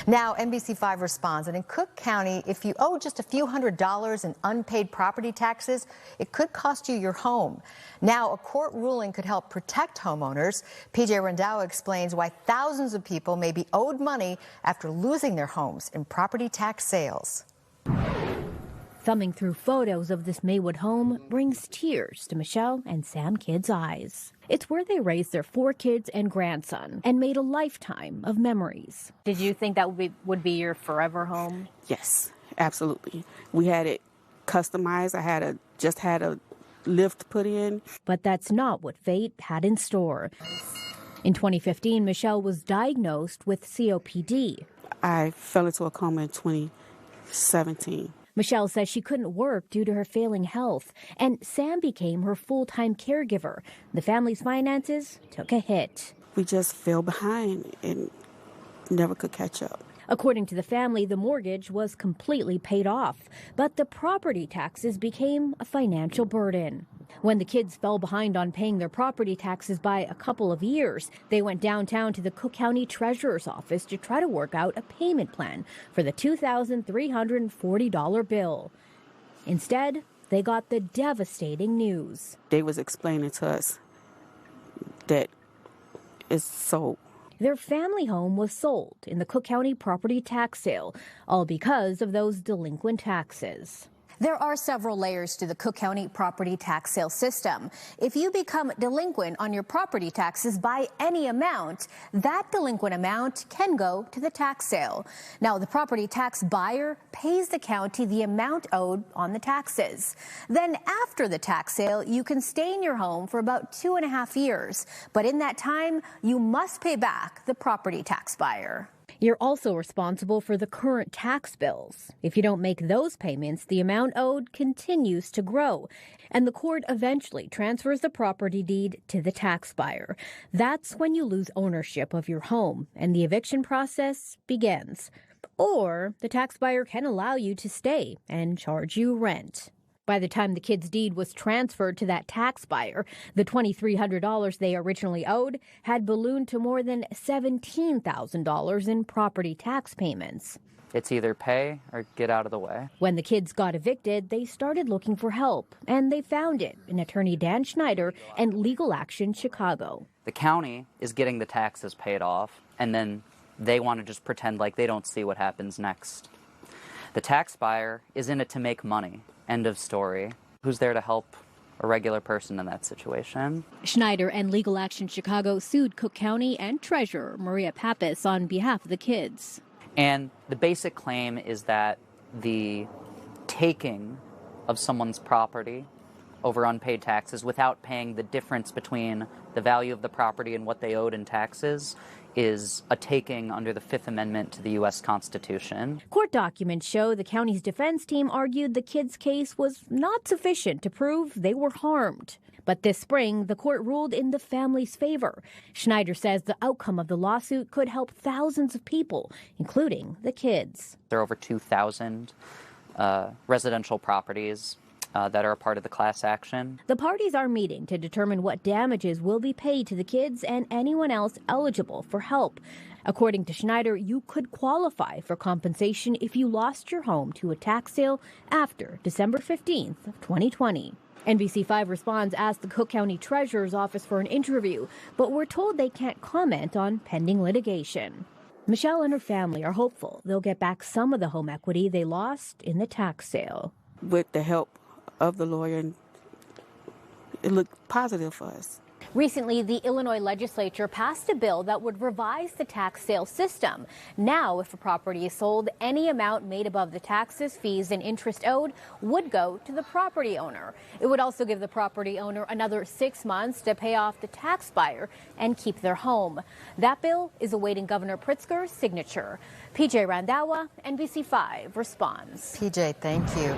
Now, NBC5 responds, and in Cook County, if you owe just a few $100s in unpaid property taxes, it could cost you your home. Now, a court ruling could help protect homeowners. PJ Randhawa explains why thousands of people may be owed money after losing their homes in property tax sales. Thumbing through photos of this Maywood home brings tears to Michelle and Sam Kidd's eyes. It's where they raised their 4 kids and grandson and made a lifetime of memories. Did you think that would be your forever home? Yes, absolutely. We had it customized. I just had a lift put in. But that's not what fate had in store. In 2015, Michelle was diagnosed with COPD. I fell into a coma in 2017. Michelle says she couldn't work due to her failing health, and Sam became her full-time caregiver. The family's finances took a hit. We just fell behind and never could catch up. According to the family, the mortgage was completely paid off, but the property taxes became a financial burden. When the kids fell behind on paying their property taxes by a couple of years, they went downtown to the Cook County Treasurer's office to try to work out a payment plan for the $2,340 bill. Instead, they got the devastating news. They was explaining to us that it's sold. Their family home was sold in the Cook County property tax sale, all because of those delinquent taxes. There are several layers to the Cook County property tax sale system. If you become delinquent on your property taxes by any amount, that delinquent amount can go to the tax sale. Now, the property tax buyer pays the county the amount owed on the taxes. Then after the tax sale, you can stay in your home for about 2.5 years. But in that time, you must pay back the property tax buyer. You're also responsible for the current tax bills. If you don't make those payments, the amount owed continues to grow, and the court eventually transfers the property deed to the tax buyer. That's when you lose ownership of your home, and the eviction process begins. Or the tax buyer can allow you to stay and charge you rent. By the time the kids' deed was transferred to that tax buyer, the $2,300 they originally owed had ballooned to more than $17,000 in property tax payments. It's either pay or get out of the way. When the kids got evicted, they started looking for help, and they found it in attorney Dan Schneider and Legal Action Chicago. The county is getting the taxes paid off, and then they want to just pretend like they don't see what happens next. The tax buyer is in it to make money. End of story. Who's there to help a regular person in that situation? Schneider and Legal Action Chicago sued Cook County and Treasurer Maria Pappas on behalf of the kids. And the basic claim is that the taking of someone's property over unpaid taxes without paying the difference between the value of the property and what they owed in taxes is a taking under the Fifth Amendment to the U.S. Constitution. Court documents show the county's defense team argued the kids' case was not sufficient to prove they were harmed. But this spring, the court ruled in the family's favor. Schneider says the outcome of the lawsuit could help thousands of people, including the kids. There are over 2,000 residential properties that are a part of the class action. The parties are meeting to determine what damages will be paid to the kids and anyone else eligible for help. According to Schneider, you could qualify for compensation if you lost your home to a tax sale after December 15th of 2020. NBC5 Responds asked the Cook County Treasurer's office for an interview, but we're told they can't comment on pending litigation. Michelle and her family are hopeful they'll get back some of the home equity they lost in the tax sale. With the help of the lawyer, and it looked positive for us. Recently, the Illinois legislature passed a bill that would revise the tax sale system. Now, if a property is sold, any amount made above the taxes, fees, and interest owed would go to the property owner. It would also give the property owner another 6 months to pay off the tax buyer and keep their home. That bill is awaiting Governor Pritzker's signature. PJ Randhawa, NBC5 Responds. PJ, thank you.